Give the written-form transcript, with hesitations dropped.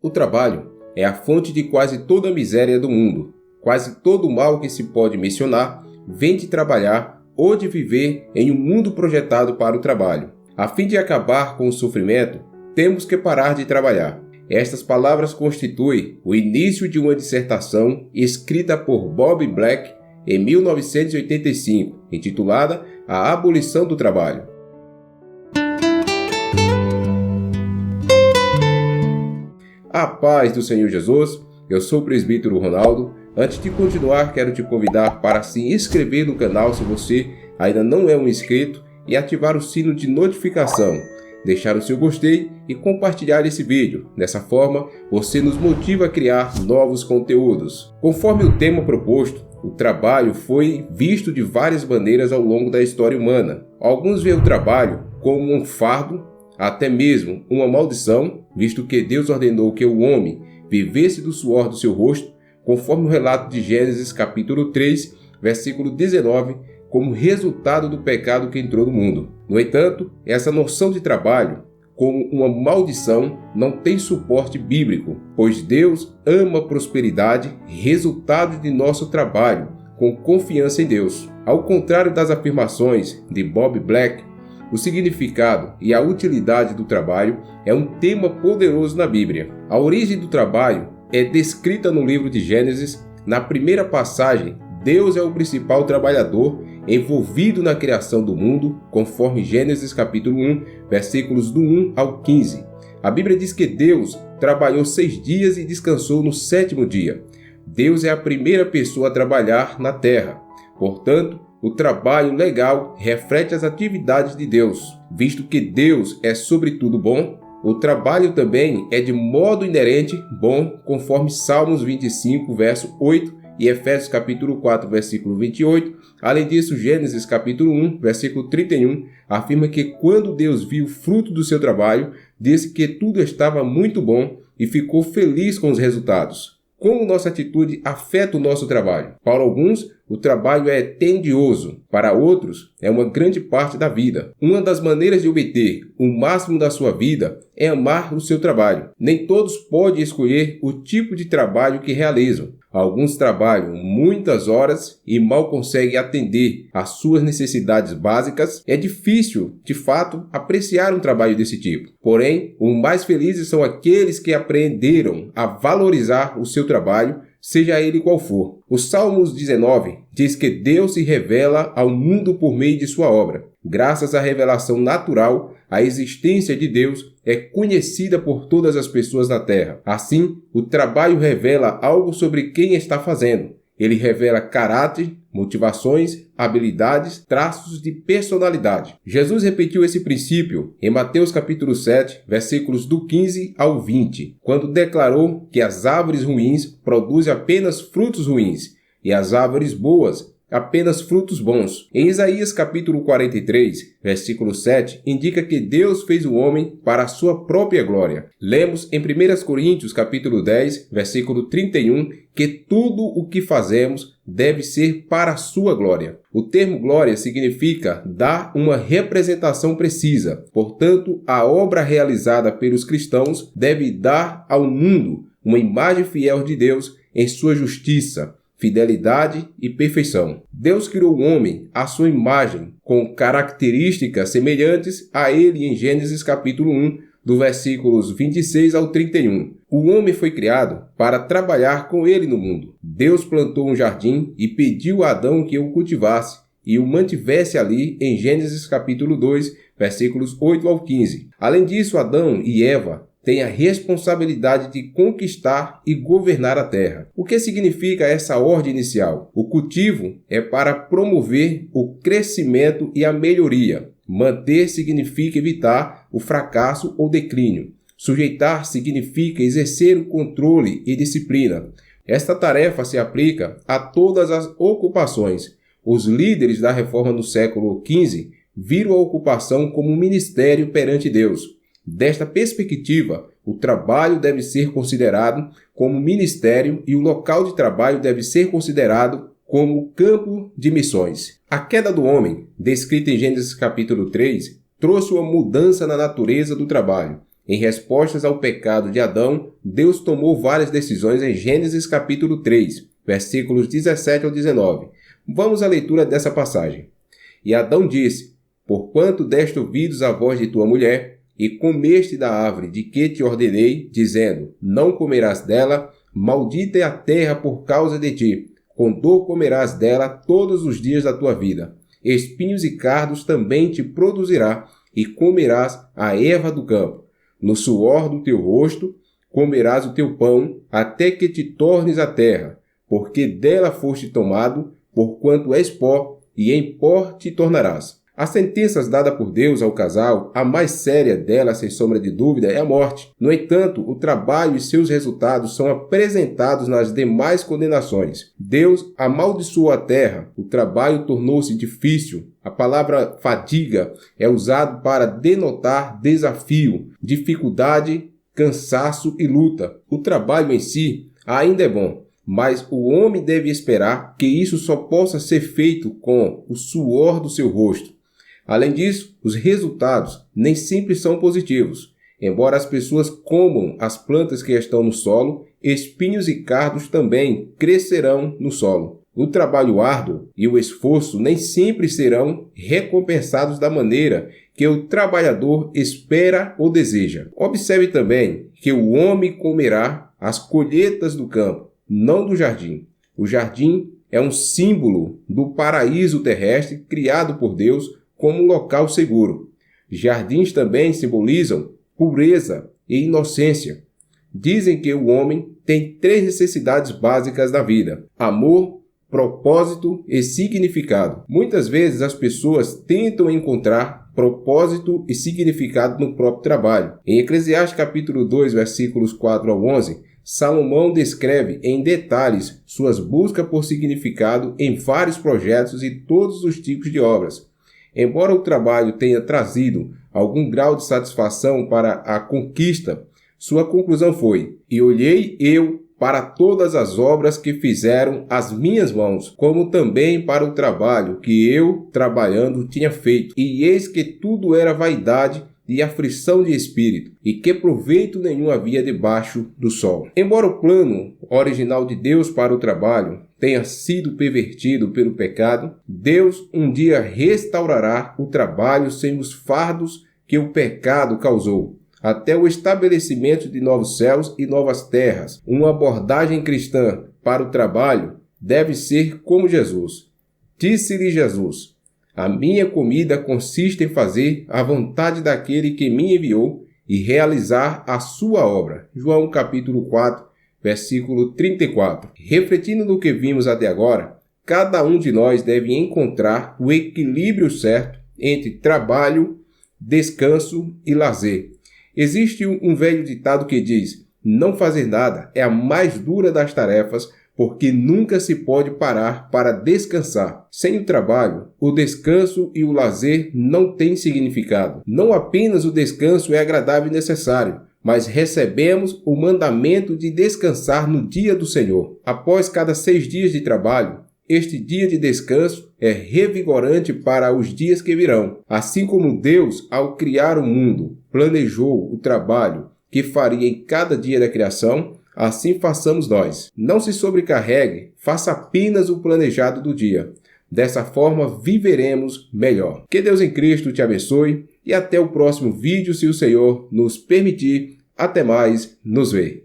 O trabalho é a fonte de quase toda a miséria do mundo. Quase todo o mal que se pode mencionar vem de trabalhar ou de viver em um mundo projetado para o trabalho. A fim de acabar com o sofrimento, temos que parar de trabalhar. Estas palavras constituem o início de uma dissertação escrita por Bob Black em 1985, intitulada A Abolição do Trabalho. A paz do Senhor Jesus, eu sou o presbítero Ronaldo. Antes de continuar, quero te convidar para se inscrever no canal se você ainda não é um inscrito e ativar o sino de notificação, deixar o seu gostei e compartilhar esse vídeo. Dessa forma, você nos motiva a criar novos conteúdos. Conforme o tema proposto, o trabalho foi visto de várias maneiras ao longo da história humana. Alguns veem o trabalho como um fardo, até mesmo uma maldição, visto que Deus ordenou que o homem vivesse do suor do seu rosto, conforme o relato de Gênesis capítulo 3, versículo 19, como resultado do pecado que entrou no mundo. No entanto, essa noção de trabalho como uma maldição não tem suporte bíblico, pois Deus ama a prosperidade, resultado de nosso trabalho, com confiança em Deus. Ao contrário das afirmações de Bob Black, o significado e a utilidade do trabalho é um tema poderoso na Bíblia. A origem do trabalho é descrita no livro de Gênesis. Na primeira passagem, Deus é o principal trabalhador envolvido na criação do mundo, conforme Gênesis capítulo 1, versículos do 1 ao 15. A Bíblia diz que Deus trabalhou 6 dias e descansou no 7º dia. Deus é a primeira pessoa a trabalhar na terra. Portanto, o trabalho legal reflete as atividades de Deus. Visto que Deus é sobretudo bom, o trabalho também é de modo inerente bom, conforme Salmos 25, verso 8 e Efésios capítulo 4, versículo 28. Além disso, Gênesis capítulo 1, versículo 31, afirma que quando Deus viu o fruto do seu trabalho, disse que tudo estava muito bom e ficou feliz com os resultados. Como nossa atitude afeta o nosso trabalho? Para alguns, o trabalho é tedioso. Para outros, é uma grande parte da vida. Uma das maneiras de obter o máximo da sua vida é amar o seu trabalho. Nem todos podem escolher o tipo de trabalho que realizam. Alguns trabalham muitas horas e mal conseguem atender às suas necessidades básicas. É difícil, de fato, apreciar um trabalho desse tipo. Porém, os mais felizes são aqueles que aprenderam a valorizar o seu trabalho, seja ele qual for. O Salmos 19 diz que Deus se revela ao mundo por meio de sua obra. Graças à revelação natural, a existência de Deus é conhecida por todas as pessoas na terra. Assim, o trabalho revela algo sobre quem está fazendo. Ele revela caráter, motivações, habilidades, traços de personalidade. Jesus repetiu esse princípio em Mateus capítulo 7, versículos do 15 ao 20, quando declarou que as árvores ruins produzem apenas frutos ruins e as árvores boas apenas frutos bons. Em Isaías capítulo 43, versículo 7, indica que Deus fez o homem para a sua própria glória. Lemos em 1 Coríntios capítulo 10, versículo 31, que tudo o que fazemos deve ser para a sua glória. O termo glória significa dar uma representação precisa. Portanto, a obra realizada pelos cristãos deve dar ao mundo uma imagem fiel de Deus em sua justiça, fidelidade e perfeição. Deus criou o homem à sua imagem, com características semelhantes a ele em Gênesis capítulo 1, do versículos 26 ao 31. O homem foi criado para trabalhar com ele no mundo. Deus plantou um jardim e pediu a Adão que o cultivasse e o mantivesse ali em Gênesis capítulo 2, versículos 8 ao 15. Além disso, Adão e Eva tem a responsabilidade de conquistar e governar a terra. O que significa essa ordem inicial? O cultivo é para promover o crescimento e a melhoria. Manter significa evitar o fracasso ou declínio. Sujeitar significa exercer o controle e disciplina. Esta tarefa se aplica a todas as ocupações. Os líderes da reforma no século XV viram a ocupação como um ministério perante Deus. Desta perspectiva, o trabalho deve ser considerado como ministério e o local de trabalho deve ser considerado como campo de missões. A queda do homem, descrita em Gênesis capítulo 3, trouxe uma mudança na natureza do trabalho. Em respostas ao pecado de Adão, Deus tomou várias decisões em Gênesis capítulo 3, versículos 17 ao 19. Vamos à leitura dessa passagem. E Adão disse: Porquanto deste ouvidos à voz de tua mulher, e comeste da árvore de que te ordenei, dizendo, não comerás dela, maldita é a terra por causa de ti, com dor comerás dela todos os dias da tua vida. Espinhos e cardos também te produzirá, e comerás a erva do campo. No suor do teu rosto comerás o teu pão, até que te tornes a terra, porque dela foste tomado, porquanto és pó, e em pó te tornarás. As sentenças dadas por Deus ao casal, a mais séria delas, sem sombra de dúvida, é a morte. No entanto, o trabalho e seus resultados são apresentados nas demais condenações. Deus amaldiçoou a terra, o trabalho tornou-se difícil. A palavra fadiga é usada para denotar desafio, dificuldade, cansaço e luta. O trabalho em si ainda é bom, mas o homem deve esperar que isso só possa ser feito com o suor do seu rosto. Além disso, os resultados nem sempre são positivos. Embora as pessoas comam as plantas que estão no solo, espinhos e cardos também crescerão no solo. O trabalho árduo e o esforço nem sempre serão recompensados da maneira que o trabalhador espera ou deseja. Observe também que o homem comerá as colheitas do campo, não do jardim. O jardim é um símbolo do paraíso terrestre criado por Deus como um local seguro. Jardins também simbolizam pureza e inocência. Dizem que o homem tem 3 necessidades básicas da vida: amor, propósito e significado. Muitas vezes as pessoas tentam encontrar propósito e significado no próprio trabalho. Em Eclesiastes capítulo 2, versículos 4 ao 11, Salomão descreve em detalhes suas buscas por significado em vários projetos e todos os tipos de obras. Embora o trabalho tenha trazido algum grau de satisfação para a conquista, sua conclusão foi: E olhei eu para todas as obras que fizeram as minhas mãos, como também para o trabalho que eu, trabalhando, tinha feito. E eis que tudo era vaidade e aflição de espírito, e que proveito nenhum havia debaixo do sol. Embora o plano original de Deus para o trabalho tenha sido pervertido pelo pecado, Deus um dia restaurará o trabalho sem os fardos que o pecado causou, até o estabelecimento de novos céus e novas terras. Uma abordagem cristã para o trabalho deve ser como Jesus. Disse-lhe Jesus: A minha comida consiste em fazer a vontade daquele que me enviou e realizar a sua obra. João capítulo 4, versículo 34. Refletindo no que vimos até agora, cada um de nós deve encontrar o equilíbrio certo entre trabalho, descanso e lazer. Existe um velho ditado que diz: não fazer nada é a mais dura das tarefas, porque nunca se pode parar para descansar. Sem o trabalho, o descanso e o lazer não têm significado. Não apenas o descanso é agradável e necessário, mas recebemos o mandamento de descansar no dia do Senhor. Após cada 6 dias de trabalho, este dia de descanso é revigorante para os dias que virão. Assim como Deus, ao criar o mundo, planejou o trabalho que faria em cada dia da criação, assim façamos nós. Não se sobrecarregue, faça apenas o planejado do dia. Dessa forma, viveremos melhor. Que Deus em Cristo te abençoe e até o próximo vídeo, se o Senhor nos permitir. Até mais, nos vemos.